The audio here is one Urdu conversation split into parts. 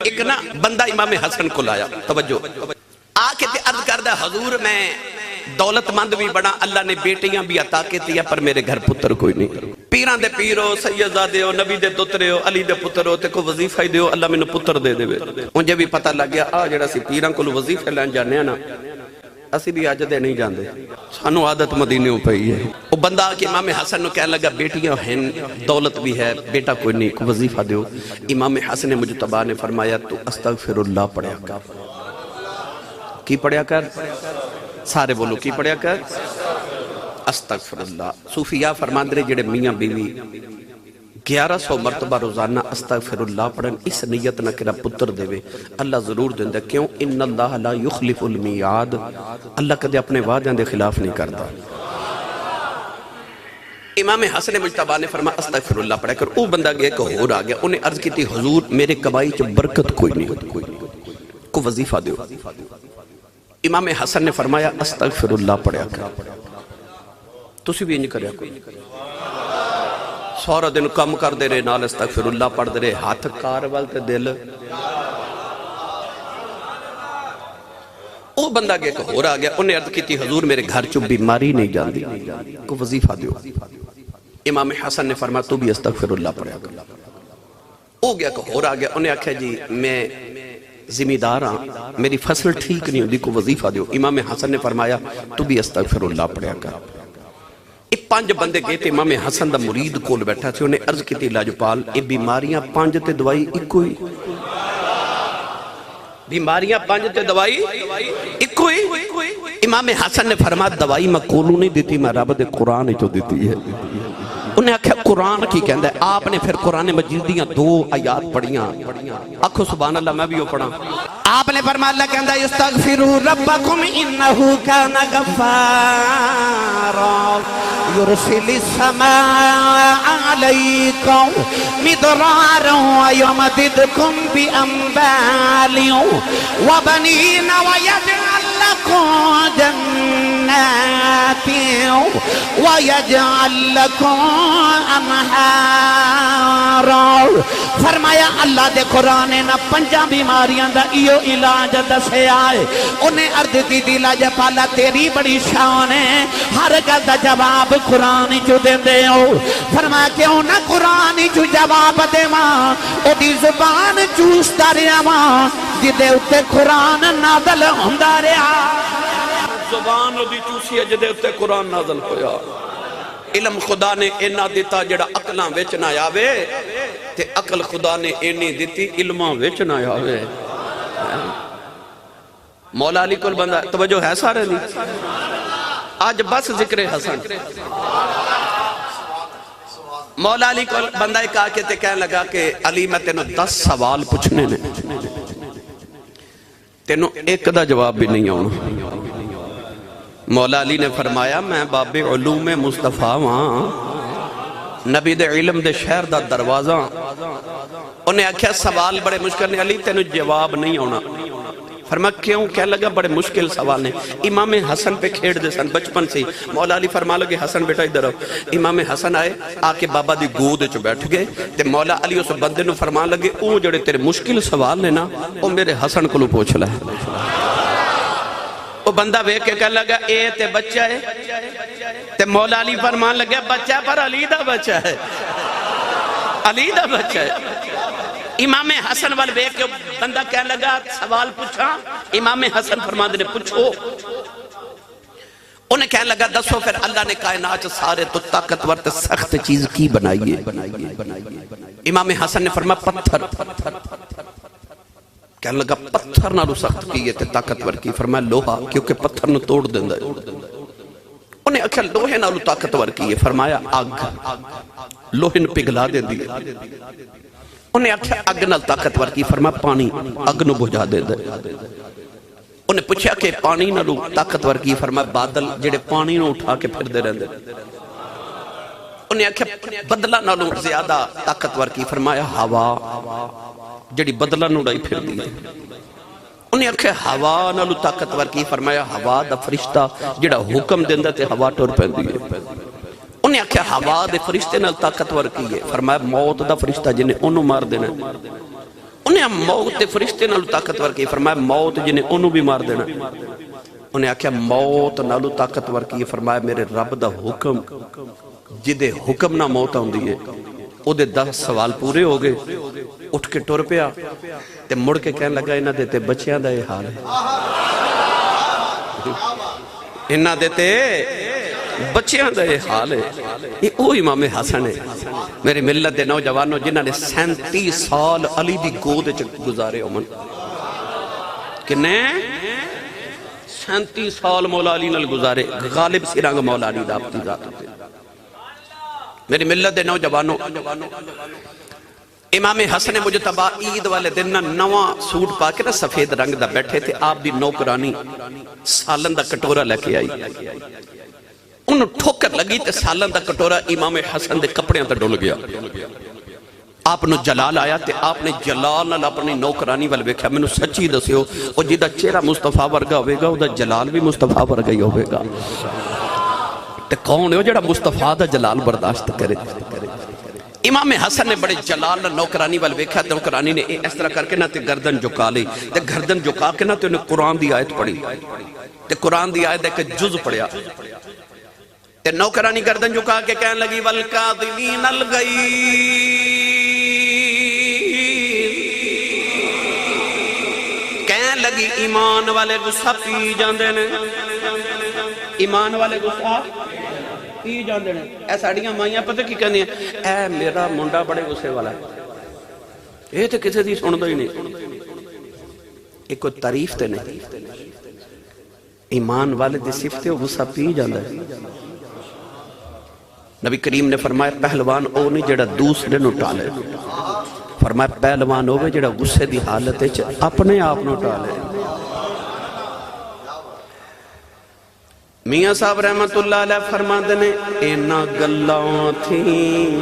ایک نا بندہ امام حسن کو لایا، توجہ آکے تے عرض کردہ حضور میں دولت مند بھی بڑا، اللہ نے بیٹیاں بھی عطا کے دیا پر میرے گھر پتر کوئی نہیں۔ پیران دے پیرو، سیدزادے ہو، نبی دے دترے ہو، علی دے پتر ہو، تے کو وظیفہ ہی دیو، اللہ میں نے پتر دے دے۔ انجھے بھی پتہ لگ گیا جڑا سی پیران کو وظیفہ لین جانے ہیں نا، اسی بھی آج دے نہیں جاندے، سانو عادت مدینے ہو پئی ہے۔ وہ بندہ آکے امام حسن نو کہنے لگا بیٹیاں ہیں، دولت بھی ہے، بیٹا کوئی نہیں، کو وظیفہ دیو۔ امام حسن مجتبیٰ نے فرمایا تو استغفر اللہ پڑھیا کر۔ کی پڑھیا کر؟ سارے بولو کی پڑھیا کر؟ استغفر اللہ۔ صوفیاء فرمان دے جڑے میاں بیوی 1100 مرتبہ روزانہ استغفر اللہ پڑھن، اس نیت نہ کرا پتر دے وے اللہ ضرور دیندہ۔ کیوں؟ ان اللہ لا یخلف المیعاد، اللہ کدے اپنے وعدے دے خلاف نہیں کرتا۔ امام حسن مجتبیٰ نے فرمایا استغفر اللہ پڑھا کر۔ او بندہ گئے کہ ہو رہا گیا، انہیں عرض کی تھی حضور میرے کبائی چ برکت کوئی نہیں، کو وظیفہ دیو۔ امام حسن نے فرمایا استغفر اللہ پڑھا کر۔ تسی بھی انج کریا کوئی سورا دن کم کر دے رہے، نال استغفر اللہ پڑھ دے رہے، ہاتھ کار والتے دل۔ او بندہ گئے کہ ہو رہا گیا، انہیں عرض کی تھی حضور میرے گھر چو بیماری نہیں جاندی، کو وظیفہ دیو۔ امام حسن نے فرمایا تو بھی استغفر اللہ پڑھا کر۔ او گیا کہ ہو رہا گیا، انہیں آکھا جی میں زمیندار ہاں، میری فصل ٹھیک نہیں ہوندی، کو وظیفہ دیو۔ امام حسن نے فرمایا تو بھی استغفر اللہ پڑھا کر۔ یہ 5 بندے گئے تھے امام حسن دا مرید کول بیٹھا تھے، انہیں عرض کی تھی لاجپال یہ بیماریاں 5 تے دوائی ایک ہوئی، بیماریاں 5 تے دوائی ایک ہوئی۔ امام حسن نے فرمایا دوائی میں کولو نہیں دیتی، میں رب دے قرآن جو دیتی ہے۔ انہیں آکھا قرآن کی کہندہ ہے، آپ نے پھر قرآن مجید دیاں 2 آیات پڑھیاں، آکھو سبحان اللہ میں بھی وہ پڑھا۔ آپ نے فرمایا اللہ کہندہ ہے استغفروا ربکم انہو کان غفارا یرسل السماء علیکم مدرارا ویمددکم باموال وبنین ویجعل لکم جنات ویجعل لکم انہارا۔ فرمایا اللہ دے قرآن نہ 5 بیماریاں دا ایو علاج دسے آئے۔ انہیں عرض کی دی لاجپالا تیری بڑی شان ہے، ہر گل دا جواب قرآن چو دے دے ہو۔ فرمایا کیوں نہ قرآن چو جواب دے ماں، او دی زبان چوستا رہا ماں، جدے اتے قرآن نازل ہوندہ رہا۔ زبان دی چوسی ہے جدے اتے قرآن نازل ہویا۔ علم خدا نے اینا دیتا جڑا عقلاں وچ نہ آوے، تے عقل خدا نے اینی دیتی علماں وچ نہ آوے۔ مولا علی کل بندہ توجہ ہے سارے نہیں؟ آج بس ذکر حسن۔ مولا علی کل بندہ ایک آکے تے کہنے لگا کہ علی میں تینوں 10 سوال پوچھنے نے، تینوں ایک دا جواب بھی نہیں ہونا۔ مولا علی نے فرمایا میں باب علوم مصطفیٰ وہاں، نبی دے علم دے شہر دا دروازہ۔ انہیں آکھیا سوال بڑے مشکل نے، علی تینوں جواب نہیں ہونا۔ فرمایا کیوں؟ کہنے لگا بڑے مشکل سوال نے۔ امام حسن پہ کھیڑ دے سن بچپن سے۔ مولا علی فرما لگے حسن بیٹا ادھر آؤ۔ امام حسن آئے، آکے بابا دی گود چ بیٹھ گئے، تے مولا علی اس بندے نو فرما لگے او جڑے تیرے مشکل سوال نے نا او میرے حسن کو پوچھ لے۔ وہ بندہ بے کے کہنے لگا اے تے بچہ ہے، تے مولا علی فرمان لگا بچہ پر علی دا بچہ ہے، علی دا بچہ ہے۔ امام حسن وال بے کے بندہ کہنے لگا سوال پوچھا، امام حسن فرمان نے پوچھو۔ انہیں کہنے لگا دسو پھر اللہ نے کائنات سارے تو طاقتور تے سخت چیز کی بنائی ہے؟ امام حسن نے فرمایا پتھر۔ کہنے لگا پتھر نہ رو سخت کی تے طاقتور کی؟ فرمایا لوہا، کیونکہ پتھر نہ توڑ دیندہ ہے۔ انہیں اکھل لوہے نہ رو طاقتور کی ہے؟ فرمایا آگ، لوہے نہ پگھلا دیندی ہے۔ انہیں اکھل آگ نہ طاقتور کی؟ فرمایا پانی، آگ نہ بجھا دیندہ ہے۔ انہیں پوچھا کہ پانی نہ رو طاقتور کی؟ فرمایا بادل جڑے پانی نہ اٹھا کے پھر دے رہندے۔ انہیں اکھل بدلہ نہ رو زیادہ طاقتور کی؟ فرمایا ہوا جڑی بدلہ نہ اڑائی پھر دی۔ انہیں اکھے ہوا نالو طاقتور کی؟ فرمایا ہوا دا فرشتہ جڑا حکم دیندہ تے ہوا ٹور پہن دی۔ انہیں اکھے ہوا دے فرشتے نال طاقتور کی ہے؟ فرمایا موت دا فرشتہ جنہیں انہوں مار دینا۔ انہیں موت دے فرشتے نالو طاقتور کی فرمایا موت جنہیں انہوں بھی مار دینا انہیں آکھیا موت نالو طاقتور کی فرمایا میرے رب دا حکم جدے حکم نہ موت آن دیئے او دے 10 سوال پورے ہو گئے اٹھ کے ٹور پیا تے مڑ کے کہنے لگا انہاں دیتے بچیاں دا یہ حال ہے انہاں دیتے بچیاں دا یہ حال ہے یہ او امام حسن ہے میرے ملت دے نوجوانوں جنہاں نے 37 سال علی دی گود گزارے امن کنے 37 سال مولا علی نال گزارے غالب سرانگ مولا علی دا اپنی ذات ہوتے میری ملت دے نوجوانوں امام حسن مجتبہ عید والے دن نواں سوٹ پا کے نا سفید رنگ دا بیٹھے تھے آپ دی نوکرانی سالن دا کٹورا لے کے آئی انہوں ٹھوکر لگی تے سالن دا کٹورا امام حسن دے کپڑے اندر ڈول گیا آپ نے جلال آیا تے آپ نے جلال نال اپنی نوکرانی والے بیکھا میں نے سچی دسے ہو اور جیدہ چہرہ مصطفیٰ ورگا ہوئے گا وہ دا جلال بھی مصطفیٰ ورگا ہی ہوئے گا تے کون ہے وہ جڑا مصطفیٰ دا جلال برداشت کرے امام حسن نے بڑے جلال نوکرانی والے بیکھا نوکرانی نے اس طرح کر کے نہ تے گردن جھکا لی تے گردن جھکا کے نہ تے انہیں قرآن دی آیت پڑھی تے قرآن دی آیت ایک جز پڑھیا تے نوکرانی گردن جھکا کے کہنے لگی والکاظمین الغیظ کہنے لگی ایمان والے غصہ پی جاندے نے ایمان والے غصہ پی جاندے نے اے ساڑیاں مائیاں پتہ کی کہنی ہیں اے میرا منڈا بڑے غصے والا ہے یہ تو کسی دی سن دو ہی نہیں ایک کوئی تعریف تے نہیں ایمان والے دی صفتیں غصہ پی جاندے ہیں نبی کریم نے فرمایا پہلوان او نہیں جڑا دوسرے نو ٹالے فرمایا پہلوان ہوئے جڑا غصے دی حالت ہے اپنے آپ نو ٹالے میاں صاحب رحمت اللہ علیہ فرماتے نے اینا گلاں تھیں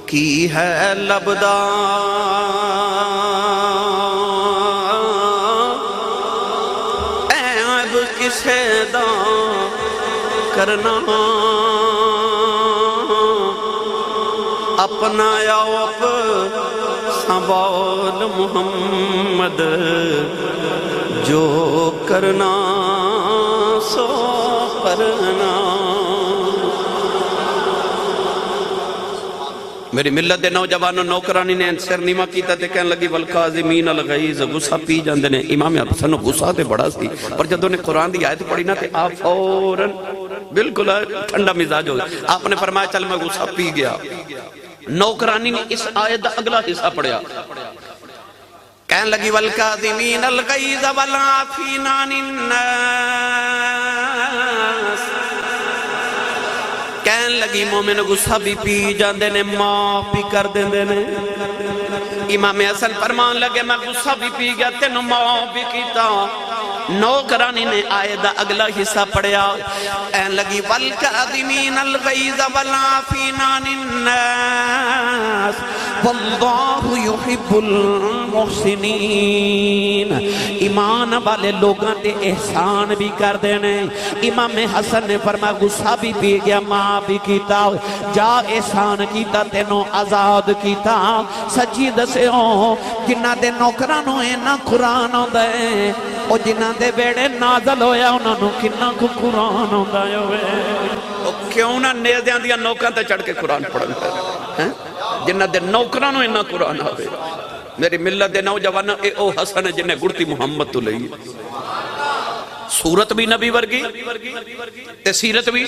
کی ہے لبدا عیب کسے دا کرنا اپنا یوپ سنبھال محمد جو کرنا سو کرنا میری ملت دے نوجوانوں نوکرانی نے سر نیمہ کیتا تے کہنے لگی والکاظمین الغیظ غصہ پی جاندے نے امام حسن غصہ تے بڑا سی پر جب انہیں قرآن دی آیت پڑھی نا تے آپ فوراً بالکل ٹھنڈا مزاج ہو گیا آپ نے فرمایا چل میں غصہ پی گیا نوکرانی نے اس آیت دا اگلا حصہ پڑھیا کہنے لگی والکاظمین الغیظ والعافین عن الناس کہنے لگی مومن غصہ بھی پی جاندے نے معاف بھی کر دیندے نے امام حسن فرمان لگے میں غصہ بھی پی گیا تینوں معاف بھی کیتا نوکرانی نے آیت دا اگلا حصہ پڑھیا کہنے لگی والکاظمین الغیظ والعافین عن الناس واللہ یحب المحسنین ایمان والے لوگاں تے احسان بھی کر دینے امام حسن نے فرمایا غصہ بھی پی گیا ماں بھی کیتا جا احسان کیتا تینوں آزاد کیتا سچی دسے ہو جنہ دے نوکرانوں اینا قرآن ہوں دے او جنہ دے بیڑے نازل ہویا انہوں کنہ کو قرآن ہوں دے او کیوں نہ نیزیاں دیا نوکاں تے چڑھ کے قرآن پڑھن دے جنہ دے نوکرانوں اینا قرآن ہوئے میری ملت دے نوجوانوں اے او حسن جنہیں گڑتی محمد تو لئی صورت بھی نبی ورگی تے سیرت بھی